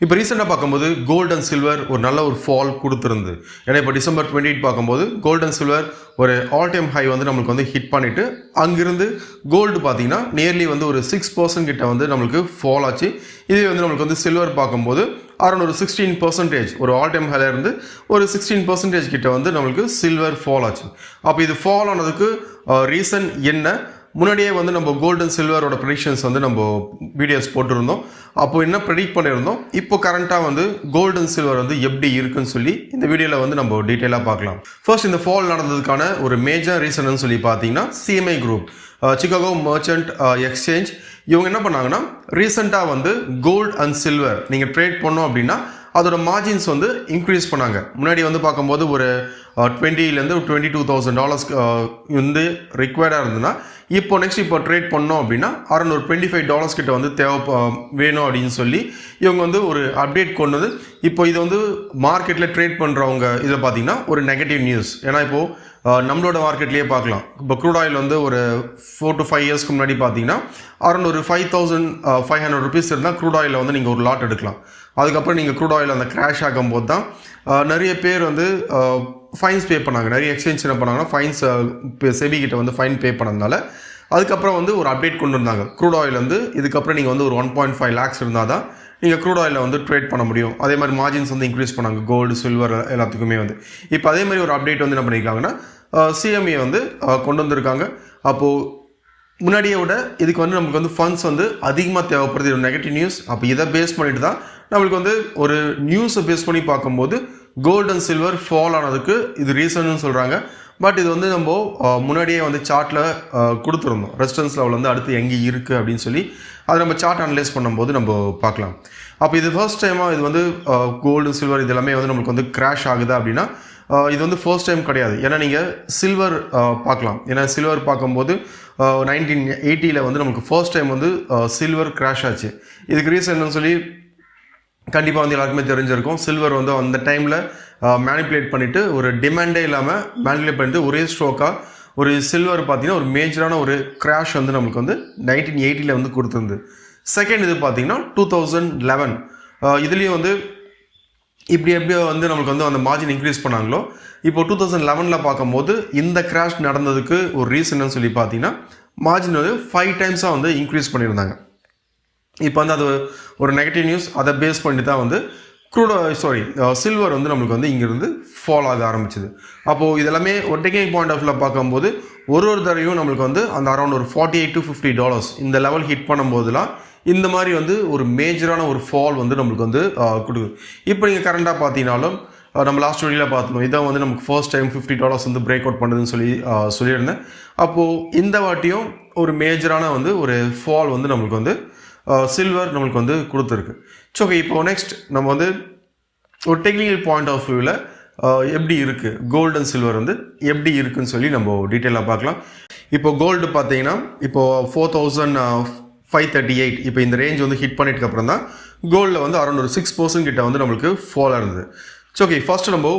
இப்போ ரீசெண்டாக பார்க்கும்போது கோல்டு அண்ட் சில்வர் ஒரு நல்ல ஒரு ஃபால் கொடுத்துருந்து. ஏன்னா இப்போ டிசம்பர் 28 பார்க்கும்போது கோல்டு அண்ட் சில்வர் ஒரு ஆல் டைம் ஹை வந்து நம்மளுக்கு வந்து ஹிட் பண்ணிவிட்டு அங்கிருந்து கோல்டு பார்த்தீங்கன்னா நியர்லி வந்து ஒரு 6% கிட்ட வந்து நம்மளுக்கு ஃபால் ஆச்சு. இதே வந்து நம்மளுக்கு வந்து சில்வர் பார்க்கும்போது அரௌண்ட் ஒரு 16% ஒரு ஆல் டைம் ஹைல இருந்து ஒரு 16% கிட்ட வந்து நம்மளுக்கு சில்வர் ஃபால் ஆச்சு. அப்போ இது ஃபால் ஆனதுக்கு ரீசன் என்ன? முன்னாடியே வந்து நம்ம கோல்டு அண்ட் சில்வரோட ப்ரெடிக்ஷன்ஸ் வந்து நம்ம வீடியோஸ் போட்டிருந்தோம். அப்போ என்ன ப்ரெடிக்ட் பண்ணியிருந்தோம், இப்போ கரண்ட்டாக வந்து கோல்டு அண்ட் சில்வர் வந்து எப்படி இருக்குன்னு சொல்லி இந்த வீடியோவில் வந்து நம்ம டீட்டெயிலாக பார்க்கலாம். ஃபர்ஸ்ட், இந்த ஃபால் நடந்ததுக்கான ஒரு மேஜர் ரீசன் சொல்லி பார்த்தீங்கன்னா சிஎம்ஐ குரூப், சிகாகோ மர்ச்சன்ட் எக்ஸ்சேஞ்ச், இவங்க என்ன பண்ணாங்கன்னா ரீசெண்டாக வந்து கோல்டு அண்ட் சில்வர் நீங்கள் ட்ரேட் பண்ணோம் அப்படின்னா அதோட மார்ஜின்ஸ் வந்து இன்க்ரீஸ் பண்ணாங்க. முன்னாடி வந்து பார்க்கும்போது ஒரு $20,000 to $22,000 வந்து ரிக்வயர்டாக இருந்ததுன்னா இப்போ ட்ரேட் பண்ணோம் அப்படின்னா அரௌண்ட் ஒரு $25 கிட்ட வந்து வேணும் அப்படின்னு சொல்லி இவங்க வந்து ஒரு அப்டேட் கொண்டு வந்து இப்போ இது வந்து மார்க்கெட்டில் ட்ரேட் பண்ணுறவங்க இதில் பார்த்தீங்கன்னா ஒரு நெகட்டிவ் நியூஸ். ஏன்னா இப்போது நம்மளோட மார்க்கெட்லேயே பார்க்கலாம். இப்போ க்ரூட் ஆயில் வந்து ஒரு 4 to 5 இயர்ஸ்க்கு முன்னாடி பார்த்தீங்கன்னா அரௌண்ட் ஒரு $5,500 இருந்தால் க்ரூட் ஆயிலில் வந்து நீங்கள் ஒரு லாட் எடுக்கலாம். அதுக்கப்புறம் நீங்கள் க்ரூட் ஆயில் அந்த கிராஷ் ஆகும்போது தான் நிறைய பேர் வந்து ஃபைன்ஸ் பே பண்ணாங்க. நிறைய எக்ஸ்சேஞ்ச் என்ன பண்ணாங்கன்னா ஃபைன்ஸ் செபி கிட்ட வந்து ஃபைன் பே பண்ணதுனால அதுக்கப்புறம் வந்து ஒரு அப்டேட் கொண்டு வந்தாங்க. க்ரூட் ஆயில் வந்து இதுக்கப்புறம் நீங்கள் வந்து ஒரு 1.5 lakhs இருந்தால் தான் நீங்கள் க்ரூட் ஆயிலில் வந்து ட்ரேட் பண்ண முடியும். அதே மாதிரி மார்ஜின்ஸ் வந்து இன்க்ரீஸ் பண்ணாங்க கோல்டு சில்வர் எல்லாத்துக்குமே வந்து. இப்போ அதே மாதிரி ஒரு அப்டேட் வந்து என்ன பண்ணியிருக்காங்கன்னா சிஎம்ஏ வந்து கொண்டு வந்திருக்காங்க. அப்போது முன்னாடியை விட இதுக்கு வந்து நமக்கு வந்து ஃபண்ட்ஸ் வந்து அதிகமாக தேவைப்படுது, ஒரு நெகட்டிவ் நியூஸ். அப்போ இதை பேஸ் பண்ணிட்டு தான் நம்மளுக்கு வந்து ஒரு நியூஸை பேஸ் பண்ணி பார்க்கும்போது கோல்டு அண்ட் சில்வர் ஃபால் ஆனதுக்கு இது ரீசன்னு சொல்கிறாங்க. பட் இது வந்து நம்ம முன்னாடியே வந்து சார்ட்டில் கொடுத்துருந்தோம், ரெசிஸ்டன்ஸ் லெவல் வந்து அடுத்து எங்கே இருக்குது அப்படின்னு சொல்லி அதை நம்ம சார்ட் அனலைஸ் பண்ணும்போது நம்ம பார்க்கலாம். அப்போ இது ஃபர்ஸ்ட் டைமாக இது வந்து கோல்டு சில்வர் இது எல்லாமே வந்து நம்மளுக்கு வந்து கிராஷ் ஆகுதா அப்படின்னா இது வந்து ஃபர்ஸ்ட் டைம் கிடையாது. ஏன்னா நீங்கள் சில்வர் பார்க்கலாம். ஏன்னா சில்வர் பார்க்கும்போது 1980 வந்து நமக்கு ஃபர்ஸ்ட் டைம் வந்து சில்வர் கிராஷ் ஆச்சு. இதுக்கு ரீசன் என்னன்னு சொல்லி கண்டிப்பாக வந்து எல்லாருக்குமே தெரிஞ்சிருக்கும். சில்வர் வந்து அந்த டைமில் மேனிப்புலேட் பண்ணிவிட்டு ஒரு டிமாண்டே இல்லாமல் மேனிப்புலேட் பண்ணிட்டு ஒரே ஸ்ட்ரோக்காக ஒரு சில்வர் பார்த்தீங்கன்னா ஒரு மேஜரான ஒரு கிராஷ் வந்து நம்மளுக்கு வந்து 1980 வந்து கொடுத்துருந்து. செகண்ட் இது பார்த்தீங்கன்னா 2011 இதுலேயும் வந்து இப்படி எப்படி வந்து நம்மளுக்கு வந்து அந்த மார்ஜின் இன்க்ரீஸ் பண்ணாங்களோ இப்போ 2011 பார்க்கும்போது இந்த கிராஷ் நடந்ததுக்கு ஒரு ரீசன் சொல்லி பார்த்தீங்கன்னா மார்ஜின் வந்து 5 times வந்து இன்க்ரீஸ் பண்ணியிருந்தாங்க. இப்போ வந்து அது ஒரு நெகட்டிவ் நியூஸ். அதை பேஸ் பண்ணி தான் வந்து சில்வர் வந்து நம்மளுக்கு வந்து இங்கிருந்து ஃபால் ஆக ஆரம்பிச்சிது. அப்போது இதெல்லாமே ஒரு டெக்னிக்கல் பாயிண்ட் ஆஃப் வியூவில் பார்க்கும்போது ஒரு தடவையும் நம்மளுக்கு வந்து அந்த அரௌண்ட் ஒரு $48 to $50 இந்த லெவல் ஹிட் பண்ணும்போதெல்லாம் இந்த மாதிரி வந்து ஒரு மேஜரான ஒரு ஃபால் வந்து நம்மளுக்கு வந்து கொடுக்குது. இப்போ நீங்கள் கரண்டாக பார்த்தீங்கன்னாலும் நம்ம லாஸ்ட் வீடியோவில் பார்த்தோம், இதான் வந்து நமக்கு ஃபர்ஸ்ட் டைம் $50 வந்து பிரேக் அவுட் பண்ணுதுன்னு சொல்லியிருந்தேன். அப்போது இந்த வாட்டியும் ஒரு மேஜரான வந்து ஒரு ஃபால் வந்து நம்மளுக்கு வந்து சில்வர் நம்மளுக்கு வந்து கொடுத்துருக்கு. ஸோ ஓகே, இப்போ நெக்ஸ்ட் நம்ம வந்து ஒரு டெக்னிக்கல் பாயிண்ட் ஆஃப் வியூவில் எப்படி இருக்குது கோல்டு அண்ட் சில்வர் வந்து எப்படி இருக்குன்னு சொல்லி நம்ம டீட்டெயிலாக பார்க்கலாம். இப்போ கோல்டு பார்த்தீங்கன்னா இப்போது 4,538 இப்போ இந்த ரேஞ்ச் வந்து ஹிட் பண்ணிட்டு அப்புறம் தான் கோல்டில் வந்து அரௌண்ட் ஒரு 6% கிட்ட வந்து நம்மளுக்கு ஃபால் இருந்தது. ஸோ ஓகே, ஃபர்ஸ்ட் நம்ம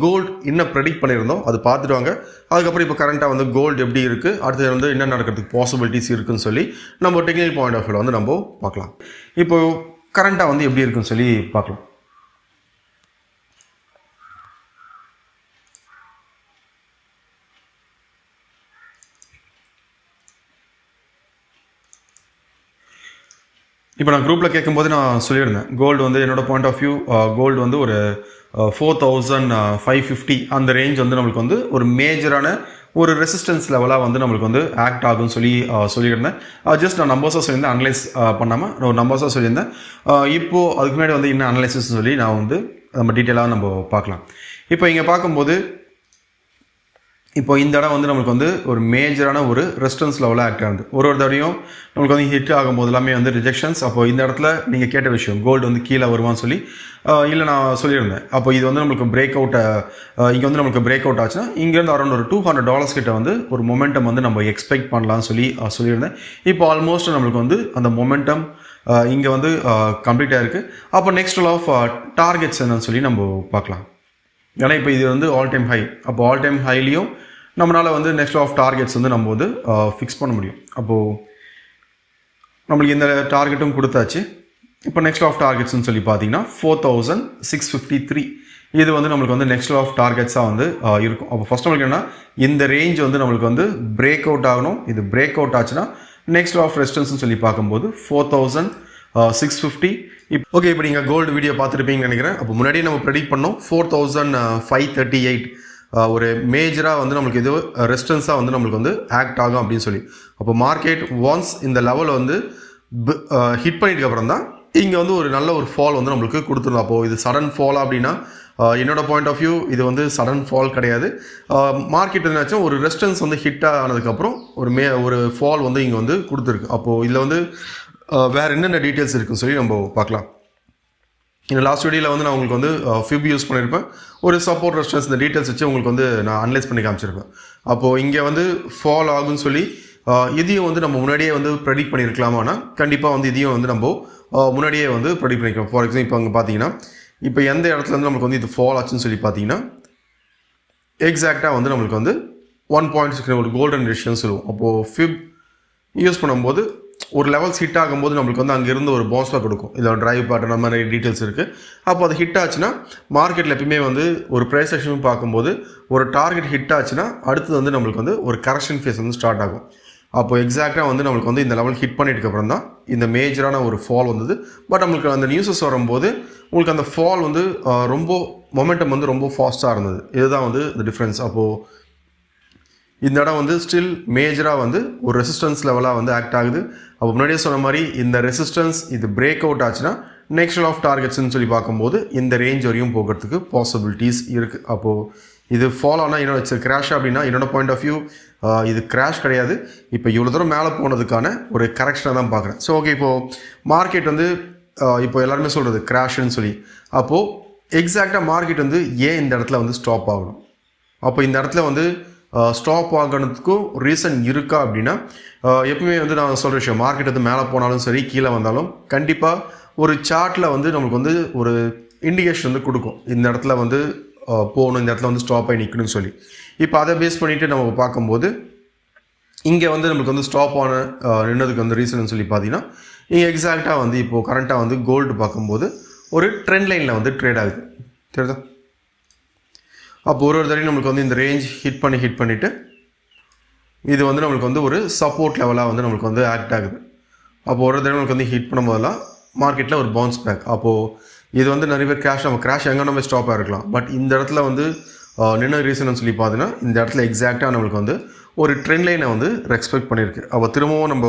கோல்டு என்ன ப்ரெடிக்ட் பண்ணியிருந்தோம் அது பார்த்துட்டு வாங்க. அதுக்கப்புறம் இப்போ கரண்ட்டாக வந்து கோல்டு எப்படி இருக்குது, அடுத்தது வந்து என்ன நடக்கிறதுக்கு பாசிபிலிட்டிஸ் இருக்குன்னு சொல்லி நம்ம டெக்னிக்கல் பாயிண்ட் ஆஃப் வியூவில் வந்து நம்ம பார்க்கலாம். இப்போது கரண்ட்டாக வந்து எப்படி இருக்குன்னு சொல்லி பார்க்கலாம். இப்போ நான் குரூப்பில் கேட்கும்போது நான் சொல்லியிருந்தேன் கோல்டு வந்து என்னோட பாயிண்ட் ஆஃப் வியூ கோல்டு வந்து ஒரு 4,550 அந்த ரேஞ்ச் வந்து நம்மளுக்கு வந்து ஒரு மேஜரான ஒரு ரெசிஸ்டன்ஸ் லெவலாக வந்து நம்மளுக்கு வந்து ஆக்ட் ஆகும்னு சொல்லியிருந்தேன். ஜஸ்ட் நான் நம்பர்ஸாக சொல்லியிருந்தேன், அனலைஸ் பண்ணாமல் நான் ஒரு நம்பர்ஸாக சொல்லியிருந்தேன். இப்போது அதுக்கு முன்னாடி வந்து இன்னும் அனலைசிஸ் சொல்லி நான் வந்து நம்ம டீட்டெயிலாக நம்ம பார்க்கலாம். இப்போ இங்கே பார்க்கும்போது இப்போ இந்த இடம் வந்து நம்மளுக்கு வந்து ஒரு மேஜரான ஒரு ரெசிஸ்டன்ஸ் லெவலில் ஆக்ட் ஆகுது. ஒரு தடவையும் நம்மளுக்கு வந்து ஹிட் ஆகும்போது எல்லாமே வந்து ரிஜெக்ஷன்ஸ். அப்போ இந்த இடத்துல நீங்கள் கேட்ட விஷயம் கோல்டு வந்து கீழே வருவான்னு சொல்லி இல்லை நான் சொல்லியிருந்தேன். அப்போ இது வந்து நம்மளுக்கு பிரேக் அவுட்டை இங்கே வந்து நம்மளுக்கு பிரேக் அவுட் ஆச்சுன்னா இங்கேருந்து அரௌண்ட் ஒரு $200 கிட்ட வந்து ஒரு மொமெண்டம் வந்து நம்ம எக்ஸ்பெக்ட் பண்ணலாம்னு சொல்லியிருந்தேன். இப்போ ஆல்மோஸ்ட் நம்மளுக்கு வந்து அந்த மொமெண்டம் இங்கே வந்து கம்ப்ளீட் ஆகிருக்கு. அப்போ நெக்ஸ்ட் ஆஃப் டார்கெட்ஸ் என்னன்னு சொல்லி நம்ம பார்க்கலாம். ஏன்னா இப்போ இது வந்து ஆல் டைம் ஹை. அப்போ ஆல் டைம் ஹைலையும் நம்மளால் வந்து நெக்ஸ்ட் ஆஃப் டார்கெட்ஸ் வந்து நம்ம வந்து ஃபிக்ஸ் பண்ண முடியும். அப்போது நம்மளுக்கு இந்த டார்கெட்டும் கொடுத்தாச்சு. இப்போ நெக்ஸ்ட் ஆஃப் டார்கெட்ஸ்னு சொல்லி பார்த்தீங்கன்னா 4653 இது வந்து நம்மளுக்கு வந்து நெக்ஸ்ட் ஆஃப் டார்கெட்ஸாக வந்து இருக்கும். அப்போ ஃபஸ்ட் நம்மளுக்கு என்ன, இந்த ரேஞ்ச் வந்து நம்மளுக்கு வந்து பிரேக் அவுட் ஆகணும். இது பிரேக் அவுட் ஆச்சுன்னா நெக்ஸ்ட் ஆஃப் ரெசிஸ்டன்ஸ்னு சொல்லி பார்க்கும்போது 4650. ஓகே, இப்போ நீங்கள் கோல்டு வீடியோ பார்த்துருப்பீங்கன்னு நினைக்கிறேன். அப்போ முன்னாடியே நம்ம ப்ரெடிக்ட் பண்ணோம் 4538 ஒரு மேஜராக வந்து நம்மளுக்கு இது ரெசிஸ்டன்ஸாக வந்து நம்மளுக்கு வந்து ஆக்ட் ஆகும் அப்படின்னு சொல்லி. அப்போ மார்க்கெட் ஒன்ஸ் இந்த லெவல் வந்து ஹிட் பண்ணிட்டு அப்புறம் தான் இங்கே வந்து ஒரு நல்ல ஒரு ஃபால் வந்து நம்மளுக்கு கொடுத்துருந்தோம். அப்போது இது சடன் ஃபால் அப்படின்னா என்னோட பாயிண்ட் ஆஃப் வியூ இது வந்து சடன் ஃபால் கிடையாது. மார்க்கெட் என்னாச்சும் ஒரு ரெசிஸ்டன்ஸ் வந்து ஹிட் ஆனதுக்கப்புறம் ஒரு ஃபால் வந்து இங்கே வந்து கொடுத்துருக்கு. அப்போது இதில் வந்து வேறு என்னென்ன டீட்டெயில்ஸ் இருக்குன்னு சொல்லி நம்ம பார்க்கலாம். இந்த லாஸ்ட் வீடியோவில் வந்து நான் உங்களுக்கு வந்து ஃபிப் யூஸ் பண்ணியிருப்பேன். ஒரு சப்போர்ட் ரெசிஸ்டன்ஸ் இந்த டீட்டெயில்ஸ் வச்சு உங்களுக்கு வந்து நான் அனலைஸ் பண்ணி காமிச்சிருப்பேன். அப்போது இங்கே வந்து ஃபால் ஆகும்னு சொல்லி இதையும் வந்து நம்ம முன்னாடியே வந்து ப்ரெடிக்ட் பண்ணியிருக்கலாமான்னா கண்டிப்பாக வந்து இதையும் வந்து நம்ம முன்னாடியே வந்து ப்ரெடிக்ட் பண்ணிக்கலாம். ஃபார் எக்ஸாம்பிள் இப்போ அங்கே பார்த்தீங்கன்னா இப்போ எந்த இடத்துல வந்து நம்மளுக்கு வந்து இது ஃபால் ஆச்சுன்னு சொல்லி பார்த்தீங்கன்னா எக்ஸாக்டாக வந்து நம்மளுக்கு வந்து 1.6 ஒரு கோல்டன் ரேஷியோன்னு சொல்லுவோம். அப்போது ஃபிப் யூஸ் பண்ணும்போது ஒரு லெவல்ஸ் ஹிட் ஆகும்போது நம்மளுக்கு வந்து அங்கேருந்து ஒரு பவுன்ஸ்பேக் கொடுக்கும். இதோட ட்ரைவ் பேட்டர்ன் அந்த மாதிரி டீட்டெயில்ஸ் இருக்குது. அப்போ அது ஹிட் ஆச்சுன்னா மார்க்கெட்டில் எப்பயுமே வந்து ஒரு ப்ரைஸ் ஆக்ஷன் பார்க்கும்போது ஒரு டார்கெட் ஹிட் ஆச்சுன்னா அடுத்தது வந்து நம்மளுக்கு வந்து ஒரு கரெக்ஷன் ஃபேஸ் வந்து ஸ்டார்ட் ஆகும். அப்போ எக்ஸாக்டாக வந்து நம்மளுக்கு வந்து இந்த லெவல் ஹிட் பண்ணிட்டுக்கப்புறம் தான் இந்த மேஜரான ஒரு ஃபால் வந்தது. பட் நம்மளுக்கு அந்த நியூஸஸ் வரும்போது உங்களுக்கு அந்த ஃபால் வந்து ரொம்ப மொமெண்டம் வந்து ரொம்ப ஃபாஸ்ட்டாக இருந்தது. இதுதான் வந்து இந்த டிஃப்ரென்ஸ். அப்போது இந்த இடம் வந்து ஸ்டில் மேஜராக வந்து ஒரு ரெசிஸ்டன்ஸ் லெவலாக வந்து ஆக்ட் ஆகுது. அப்போ முன்னாடியே சொன்ன மாதிரி இந்த ரெசிஸ்டன்ஸ் இது பிரேக் அவுட் ஆச்சுன்னா நெக்ஸ்ட் ஆஃப் டார்கெட்ஸ்ன்னு சொல்லி பார்க்கும்போது இந்த ரேஞ்ச் வரையும் போகிறதுக்கு பாசிபிலிட்டிஸ் இருக்குது. அப்போது இது ஃபால் ஆனால் என்னோட இட்ஸ் கிராஷ் அப்படின்னா என்னோட பாயிண்ட் ஆஃப் வியூ இது கிராஷ் கிடையாது. இப்போ இவ்வளோ தூரம் மேலே போனதுக்கான ஒரு கரெக்ஷனாக தான் பார்க்குறேன். ஸோ ஓகே, இப்போது மார்க்கெட் வந்து இப்போ எல்லாருமே சொல்கிறது கிராஷ்ன்னு சொல்லி. அப்போது எக்ஸாக்டாக மார்க்கெட் வந்து ஏன் இந்த இடத்துல வந்து ஸ்டாப் ஆகணும்? அப்போ இந்த இடத்துல வந்து ஸ்டாப் ஆகிறதுக்கும் ரீசன் இருக்கா அப்படின்னா எப்பவுமே வந்து நான் சொல்கிற விஷயம், மார்க்கெட் வந்து மேலே போனாலும் சரி கீழே வந்தாலும் கண்டிப்பாக ஒரு சார்ட்டில் வந்து நம்மளுக்கு வந்து ஒரு இண்டிகேஷன் வந்து கொடுக்கும். இந்த இடத்துல வந்து போகணும், இந்த இடத்துல வந்து ஸ்டாப் ஆகி நிற்கணும்னு சொல்லி. இப்போ அதை பேஸ் பண்ணிவிட்டு நம்ம பார்க்கும்போது இங்கே வந்து நம்மளுக்கு வந்து ஸ்டாப் ஆன நின்னதுக்கு வந்து ரீசன் சொல்லி பார்த்தீங்கன்னா இங்கே எக்ஸாக்டாக வந்து இப்போது கரண்ட்டாக வந்து கோல்டு பார்க்கும்போது ஒரு ட்ரெண்ட் லைனில் வந்து ட்ரேட் ஆகுது. தெரியுதா? அப்போ ஒரு தடவையும் நம்மளுக்கு வந்து இந்த ரேஞ்ச் ஹிட் பண்ணிவிட்டு இது வந்து நம்மளுக்கு வந்து ஒரு சப்போர்ட் லெவலாக வந்து நம்மளுக்கு வந்து ஆக்ட் ஆகுது. அப்போ ஒரு தடவை நம்மளுக்கு வந்து ஹிட் பண்ணும்போதெல்லாம் மார்க்கெட்டில் ஒரு பவுன்ஸ் பேக். அப்போது இது வந்து நிறைய பேர் நம்ம கிராஷ் எங்கே நம்ம ஸ்டாப் ஆகிருக்கலாம். பட் இந்த இடத்துல வந்து நின்ன ரீசன் சொல்லி பார்த்தீங்கன்னா இந்த இடத்துல எக்ஸாக்டாக நம்மளுக்கு வந்து ஒரு ட்ரெண்ட் லைனை வந்து ரெஸ்பெக்ட் பண்ணியிருக்கு. அப்போ திரும்பவும் நம்ம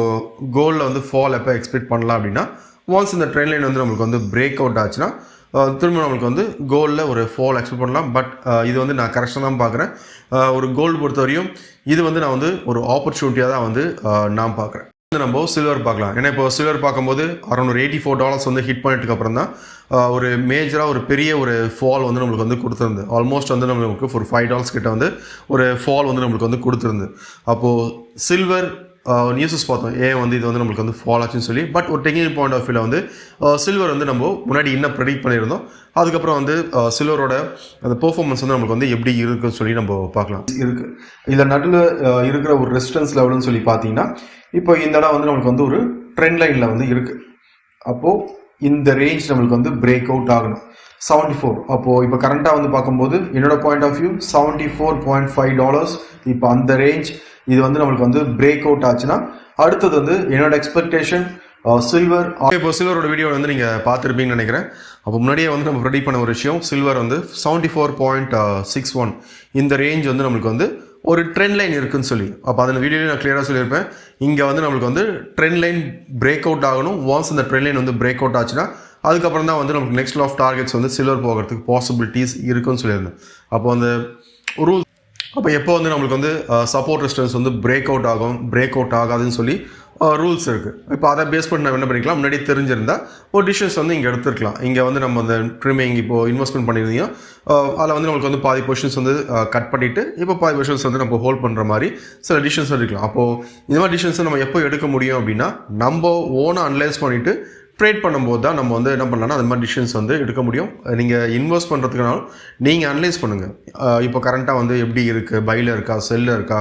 கோல்டில் வந்து ஃபால் எப்போ எக்ஸ்பெக்ட் பண்ணலாம் அப்படின்னா ஒன்ஸ் இந்த ட்ரெண்ட் லைன் வந்து நம்மளுக்கு வந்து பிரேக் அவுட் ஆச்சுன்னா திரும்ப நம்மளுக்கு வந்து கோல்டில் ஒரு ஃபால் எக்ஸ்பெக்ட் பண்ணலாம். பட் இது வந்து நான் கரெக்டாக தான் பார்க்குறேன். ஒரு கோல்டு பொறுத்த வரையும் இது வந்து நான் வந்து ஒரு ஆப்பர்ச்சுனிட்டியாக தான் வந்து நான் பார்க்குறேன். நம்ம சில்வர் பார்க்கலாம். ஏன்னா இப்போ சில்வர் பார்க்கும்போது அரௌண்ட் ஒரு $84 வந்து ஹிட் பண்ணிட்டு அப்புறம் தான் ஒரு மேஜராக ஒரு பெரிய ஒரு ஃபால் வந்து நம்மளுக்கு வந்து கொடுத்துருந்து. ஆல்மோஸ்ட் வந்து நம்மளுக்கு ஒரு $5 கிட்ட வந்து ஒரு ஃபால் வந்து நம்மளுக்கு வந்து கொடுத்துருந்து. அப்போது சில்வர் நியூஸஸ் பார்த்தோம் ஏன் வந்து இது வந்து நம்மளுக்கு வந்து ஃபால் ஆச்சுன்னு சொல்லி. பட் ஒரு டெக்னிக்கல் பாயிண்ட் ஆஃப் வியூவில் வந்து சில்வர் வந்து நம்ம முன்னாடி என்ன ப்ரெடிக்ட் பண்ணியிருந்தோம், அதுக்கப்புறம் வந்து சில்வரோட அந்த பெர்ஃபார்மன்ஸ் வந்து நம்மளுக்கு வந்து எப்படி இருக்குன்னு சொல்லி நம்ம பார்க்கலாம். இருக்குது இதில் நடுவில் இருக்கிற ஒரு ரெசிஸ்டன்ஸ் லெவல்னு சொல்லி பார்த்தீங்கன்னா இப்போ இந்த இடம் வந்து நம்மளுக்கு வந்து ஒரு ட்ரெண்ட் லைனில் வந்து இருக்குது. அப்போது இந்த ரேஞ்ச் நம்மளுக்கு வந்து பிரேக் அவுட் ஆகணும் 74. அப்போது இப்போ கரண்ட்டாக வந்து பார்க்கும்போது என்னோட பாயிண்ட் ஆஃப் வியூ $74.5. இப்போ அந்த ரேஞ்ச் இது வந்து நம்மளுக்கு வந்து பிரேக் அவுட் ஆச்சுன்னா அடுத்தது வந்து என்னோட எக்ஸ்பெக்டேஷன் சில்வர். இப்போ சில்வரோட வீடியோ வந்து நீங்கள் பார்த்துருப்பீங்கன்னு நினைக்கிறேன். அப்போ முன்னாடியே வந்து நம்ம ப்ரெடிக்ட் பண்ண ஒரு விஷயம், சில்வர் வந்து 74.61 இந்த ரேஞ்ச் வந்து நம்மளுக்கு வந்து ஒரு ட்ரெண்ட் லைன் இருக்குன்னு சொல்லி. அப்போ அதில் வீடியோவில் நான் கிளியராக சொல்லியிருப்பேன், இங்கே வந்து நம்மளுக்கு வந்து ட்ரெண்ட் லைன் பிரேக் அவுட் ஆகணும். ஒன்ஸ் இந்த ட்ரெண்ட் லைன் வந்து பிரேக் அவுட் ஆச்சுன்னா அதுக்கப்புறம் தான் வந்து நமக்கு நெக்ஸ்ட் ஆஃப் டார்கெட்ஸ் வந்து சில்வர் போகிறதுக்கு பாசிபிலிட்டிஸ் இருக்குன்னு சொல்லியிருந்தேன். அப்போ அந்த ரூல் அப்போ எப்போ வந்து நம்மளுக்கு வந்து சப்போர்ட் ரெசிஸ்டன்ஸ் வந்து பிரேக் அவுட் ஆகும், பிரேக் அவுட் ஆகாதுன்னு சொல்லி ரூல்ஸ் இருக்குது. இப்போ அதை பேஸ் பண்ணி நம்ம என்ன பண்ணிக்கலாம், முன்னாடி தெரிஞ்சிருந்தால் ஒரு டிசிஷன்ஸ் வந்து இங்கே எடுத்துருக்கலாம். இங்கே வந்து நம்ம அந்த ட்ரிமிங் இப்போது இன்வெஸ்ட்மெண்ட் பண்ணியிருந்தீங்க, அதில் வந்து நம்மளுக்கு வந்து பாதி பொசிஷன்ஸ் வந்து கட் பண்ணிவிட்டு இப்போ பாதி பொசிஷன்ஸ் வந்து நம்ம ஹோல்ட் பண்ணுற மாதிரி சில டிசிஷன்ஸ் எடுக்கலாம். அப்போது இந்த மாதிரி டிசிஷன்ஸை நம்ம எப்போ எடுக்க முடியும் அப்படின்னா நம்ம ஓனாக அனலைஸ் பண்ணிவிட்டு ட்ரேட் பண்ணும்போது தான் நம்ம வந்து என்ன பண்ணலாம்னா அந்த மாதிரி டிசிஷன்ஸ் வந்து எடுக்க முடியும். நீங்கள் இன்வெஸ்ட் பண்ணுறதுக்குனாலும் நீங்கள் அனலைஸ் பண்ணுங்கள். இப்போ கரண்ட்டாக வந்து எப்படி இருக்குது, பையில் இருக்கா, செல்லில் இருக்கா,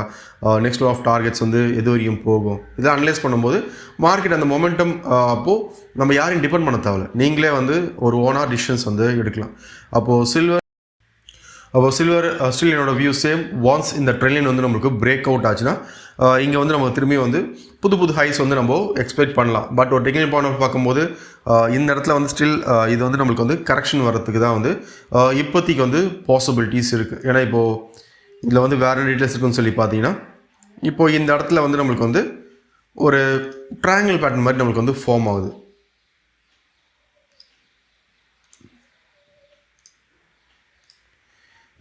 நெக்ஸ்ட் ஆஃப் டார்கெட்ஸ் வந்து எது வரையும் போகும், இதெல்லாம் அனலைஸ் பண்ணும்போது மார்க்கெட் அந்த மொமெண்டம் அப்போது நம்ம யாரையும் டிபெண்ட் பண்ண தேவையில்ல, நீங்களே வந்து ஒரு ஓனாக டிசிஷன்ஸ் வந்து எடுக்கலாம். அப்போது சில்வர் ஸ்டில் என்னோட வியூ சேம். ஒன்ஸ் இந்த ட்ரெண்ட் வந்து நம்மளுக்கு பிரேக் அவுட் ஆச்சுன்னா இங்கே வந்து நம்ம திரும்பி வந்து புது ஹைஸ் வந்து நம்ம எக்ஸ்பெக்ட் பண்ணலாம். பட் ஒரு டெக்னிக்கல் பாயிண்ட் ஆஃப் பார்க்கும்போது இந்த இடத்துல வந்து ஸ்டில் இது வந்து நம்மளுக்கு வந்து கரெக்ஷன் வரத்துக்கு தான் வந்து இப்போதைக்கு வந்து பாசிபிலிட்டிஸ் இருக்குது. ஏன்னா இப்போது இதில் வந்து வேறு டீட்டெயில்ஸ் இருக்குன்னு சொல்லி பார்த்தீங்கன்னா இப்போது இந்த இடத்துல வந்து நம்மளுக்கு வந்து ஒரு ட்ரையாங்கிள் பேட்டர்ன் மாதிரி நம்மளுக்கு வந்து ஃபார்ம் ஆகுது.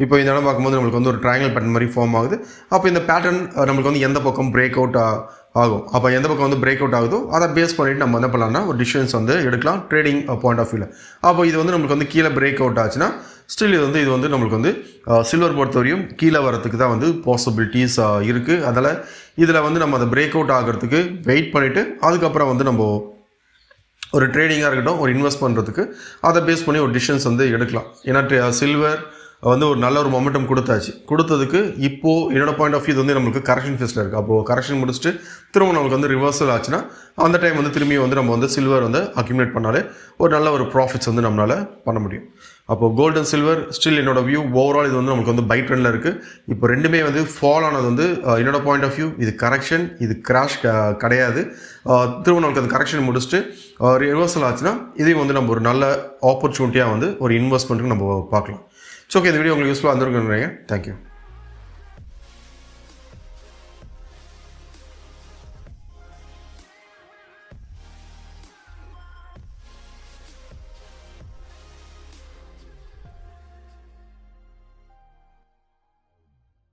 இப்போ இந்த இடம் பார்க்கும்போது நம்மளுக்கு வந்து ஒரு ட்ரையாங்கிள் பேட்டர்ன் மாதிரி ஃபார்ம் ஆகுது. அப்போ இந்த பேட்டர்ன் நம்மளுக்கு வந்து எந்த பக்கம் பிரேக் அவுட் ஆகும், அப்போ எந்த பக்கம் வந்து பிரேக் அவுட் ஆகுதோ அதை பேஸ் பண்ணிவிட்டு நம்ம என்ன பண்ணலாம்னா ஒரு டிசிஷன்ஸ் வந்து எடுக்கலாம் ட்ரேடிங் பாயிண்ட் ஆஃப் வியூவில். அப்போ இது வந்து நம்மளுக்கு வந்து கீழே பிரேக் அவுட் ஆச்சுன்னா ஸ்டில் இது வந்து நம்மளுக்கு வந்து சில்வர் பொறுத்தவரையும் கீழே வரத்துக்கு தான் வந்து பாசிபிலிட்டிஸ் இருக்குது. அதனால் இதில் வந்து நம்ம அதை பிரேக் அவுட் ஆகிறதுக்கு வெயிட் பண்ணிவிட்டு அதுக்கப்புறம் வந்து நம்ம ஒரு ட்ரேடிங்காக இருக்கட்டும், ஒரு இன்வெஸ்ட் பண்ணுறதுக்கு அதை பேஸ் பண்ணி ஒரு டிசிஷன்ஸ் வந்து எடுக்கலாம். ஏன்னா சில்வர் வந்து ஒரு நல்ல ஒரு மொமெண்டம் கொடுத்ததுக்கு இப்போது என்னோட பாயிண்ட் ஆஃப் வியூ வந்து நம்மளுக்கு கரெக்ஷன் ஃபேஸில் இருக்குது. அப்போது கரெக்ஷன் முடிச்சுட்டு திரும்ப நம்மளுக்கு வந்து ரிவர்சல் ஆச்சுன்னா அந்த டைம் வந்து திரும்பி வந்து நம்ம வந்து சில்வர் வந்து அக்யூமுலேட் பண்ணாலே ஒரு நல்ல ஒரு ப்ராஃபிட்ஸ் வந்து நம்மளால் பண்ண முடியும். அப்போது கோல்டு அண்ட் சில்வர் ஸ்டில் என்னோட வியூ ஓவரால் இது வந்து நமக்கு வந்து பை ட்ரெண்டில் இருக்குது. இப்போ ரெண்டுமே வந்து ஃபால் ஆனது வந்து என்னோட பாயிண்ட் ஆஃப் வியூ இது கரெக்ஷன், இது கிராஷ் கிடையாது. திரும்ப நமக்கு அந்த கரெக்ஷன் முடிச்சுட்டு ரிவர்சல் ஆச்சுன்னா இதையும் வந்து நம்ம ஒரு நல்ல ஆப்பர்ச்சுனிட்டியாக வந்து ஒரு இன்வெஸ்ட்மெண்ட்டுக்கு நம்ம பார்க்கலாம். ஸோ ஓகே, இந்த வீடியோ உங்களுக்கு யூஸ்ஃபுல்லாக இருந்திருக்குன்னு நினைக்கிறேன். தேங்க்யூ.